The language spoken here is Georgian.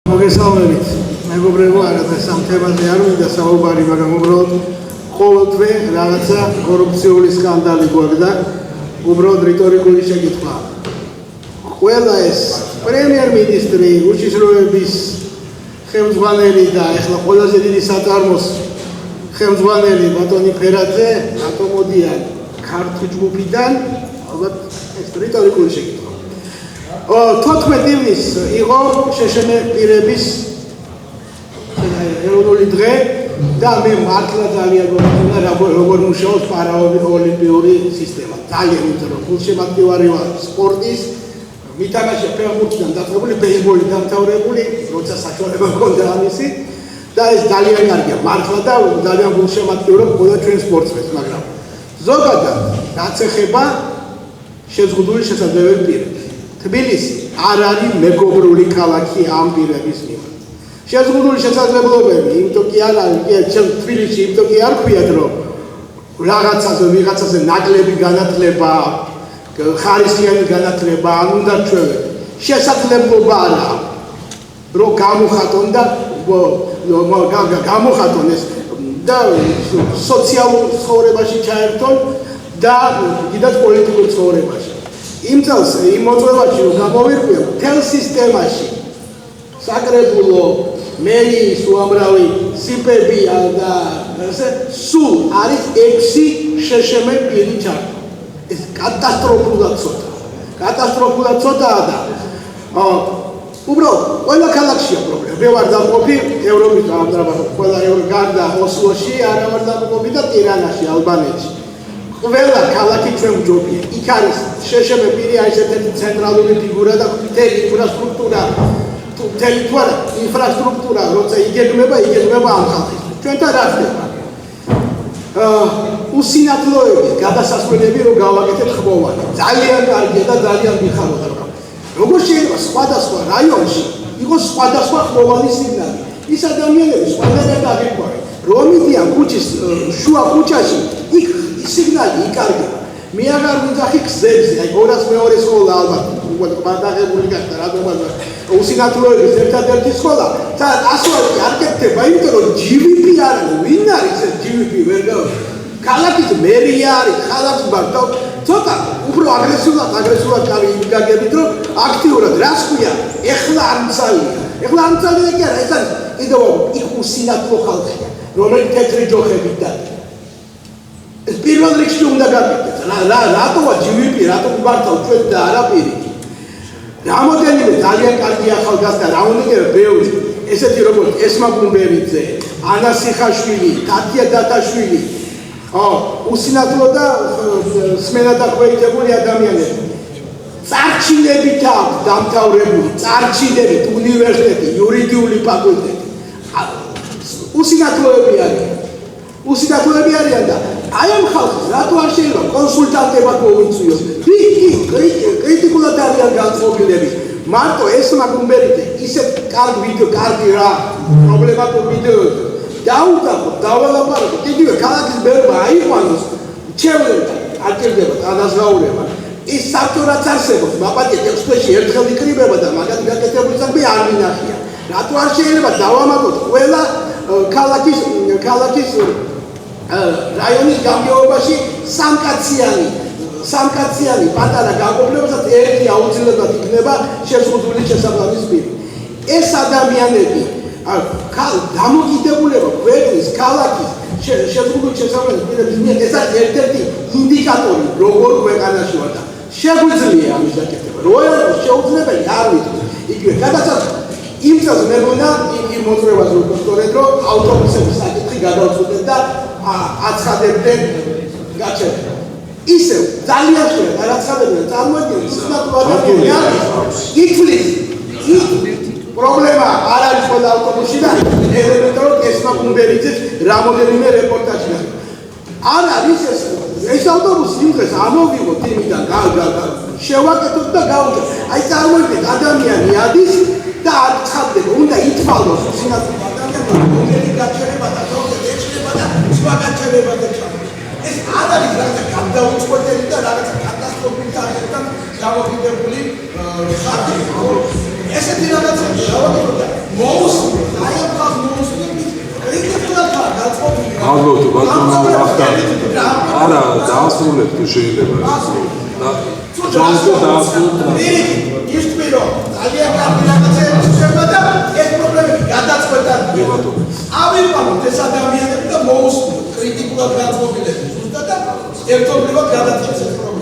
მოგესალმებით, მეგობრებო, არადა სამ თემაზე არ მინდა საუბარი, მაგრამ უბრალოდ ყოველდღე რაღაცა კორუფციული სკანდალი გვაქვს, უბრალოდ რიტორიკული შეკითხვა. ყველა ეს პრემიერ-მინისტრი, უშიშროების ხელმძღვანელი და ახლა ყველაზე დიდი საწარმოს ხელმძღვანელი ბატონი ფერაძე, რატო მოდიან ქართულ ჯგუფიდან, ალბათ ეს რიტორიკული შეკითხვა. 14 ივნის იყო შეშმე პირების ეროვნული დღე და მე მართლა ძალიან გვეხმარება როგორ მუშაობს პარაოლიმპიური სისტემა. ძალიან იმიტომ რომ გულშემატკივარი ვარ სპორტის, მითამაშე ფეხბურთიდან დაწყებული, ბეისბოლი დამთავრებული, როცა საშუალება მქონდა ამისი და ეს ძალიან კარგია. მართლა და ძალიან გულშემატკივარია ყველა ჩვენ სპორტსმენს, მაგრამ ზოგადად რაც ეხება შეზღუდული შესაძლებელი პირებს. თბილისი არ არის მეგობრული ქალაქი ამ პირების მიმართ. შეზღუდული შესაძლებლობები, იმიტომ კი არ არის, თბილისში იმიტომ კი არ ქვიათ, რომ ვიღაცაზე ნაკლები განათლება, ხარისხიანი განათლება, ან უნდა ჩვევეთ. შესაძლებლობა არა, რომ გამოხატონ და გამოხატონ ეს და სოციალურ ცხოვრებაში ჩაერთონ და კიდევ პოლიტიკურ ცხოვრებაში. იმ წელს იმ მოწვევაში რომ გამოვირკვია მთელ სისტემაში საკრებულო მერიის უამრავი სიპები და სულ არის 6 შეშმე პირი ჩართული. ეს კატასტროფულად ცოტაა და უბრალოდ ყველა ქალაქშია პრობლემა. მე ვარ დამყოფი ევროპის ყველა გარდა ოსლოში, არა ვარ დამყოფი და ტირანაში, ალბანეთში. ყველა ქალაქი ჩვენ ვჯობია. იქ არის შეშმე პირი, არის ერთ-ერთი ცენტრალური ფიგურა და მთელი ინფრასტრუქტურა, როცა იგეგმება ამ ხალხის. ჩვენთან რა ხდება? უსინათლოების გადასასვლელები რომ გავაკეთეთ ხმოვანი. ძალიან კარგია და ძალიან მიხაროთ. როგორ შეიძლება სხვადასხვა რაიონში იყოს სხვადასხვა ხმოვანი სიგნალი? ის ადამიანები სხვადასხვა დაგიყვარენ. რომ მიდიან ქუჩის შუა ქუჩაში, იქ სიგნალი იკარგება. მე აღარ ვიძახი გზებზე, აი 202 სკოლა ალბათ გადაღებული გახდა რადგან უსინათლოების ერთადერთი სკოლა და ასფალტი არ კეთდება, იმიტომ რომ GVP არ არის. ვინ არის ეს GVP? ვერ გავიგე. ქალაქის მერია არის, ხალხს ბარდა ცოტა უფრო აგრესიულად გაგებით, რომ აქტიურად რას ქვია? ეხლა არ მცალია კი არა, ეს არის კიდევ იქ უსინათლო ხალხია, რომელიც თეთრი ჯოხებით დადის. ეს პირველ რიგში უნდა გაკეთდეს. რატოა GVP, რატო გვმართავ ჩვენ და არა პირიქით? რამოდენიმე ძალიან კარგი ახალგაზრდა, რამოდენიმე ბევრი, ესეთი როგორც ესმა გუმბერიძე, ანა სიხაშვილი, თათია დათაშვილი, უსინათლო და სმენა დაქვეითებული ადამიანები. წარჩინებით აქვს დამთავრებული, წარჩინებით უნივერსიტეტი, იურიდიული ფაკულტეტი. უსინათლოები არიან და აი ამ ხალხს რატო არ შეიძლება კონსულტანტებად მოვიწვიოს? კრიტიკულად არიან განწყობილები. მარტო ესმა გუმბერიძე ისეთ კარგი რა პრობლემატურ ვიდეოზე დაუდაბოთ, დავალაპარაკოთ, იგივე ქალაქის ბერმა აიყვანოს, ჩევლება, არ ჭირდება დანაზღაურება. ის საბჭო რაც არსებობს, მაპატია 6 თვეში ერთხელ იკრიბება და მაგათ გაკეთებული საქმე არ მინახია. რატო არ შეიძლება დავამატოთ ყველა ქალაქის რაიონის გამგეობაში სამკაციანი პატარა განყოფილებასაც ერთი აუცილებლად იქნება შეზღუდული შესაბამის პირი. ეს ადამიანები დამოკიდებულება ქვეყნის ქალაქის შეზღუდული შესაბამის პირების მიერ, ეს არის ერთ-ერთი ინდიკატორი როგორ ქვეყანაში ვარ და შეგვიძლია ამის გაკეთება. რო არ შეუძლებელი არ ვიცი. იგივე გადაცადა იმ წელს მე მგონა იმ მოწვევას ვუწოდეთ, რომ ავტობუსების საკითხი გადავწყვეტეთ და აცხადებდნენ გაჩერება. ისევ ძალიან ხშირად აცხადებდნენ, წარმოიდგინეთ, სისხლად ადამიანები არის. ითვლის პრობლემა არ არის ყველა ავტობუსში და ელემენტარულად ესმა გუმბერიძეს რამოდენიმე რეპორტაჟი გასცა. არ არის ეს ავტობუსი იმ დღეს ამოვიღოთ იმიდან შევაკეთოთ და გავუჭოთ. აი წარმოიდგინეთ, ადამიანი ადის და არ ცხადდება, უნდა ითვალოს უსინათლო ადამიანები გაჩერება და ეჭდება და სხვა გაჩერება და ეს არ არის რაღაცა გადაუწყვეტელი და რაღაცა კატასტროფით გამოკიდებული ხალხი. ესეთი რაღაცა გავაკეთოთ და ბატონო არა დაასრულებ თუ შეიძლება ის თვითო ძალიან კარგი რაღაცები შეება და ეს პრობლემები გადაწყვეტა ავიყვანოთ ეს ადამიანები და მოუსმინოთ კრიტიკულად განწყობილები ზუსტად და ერთობლივად გადაჭრეს ეს პრობლემა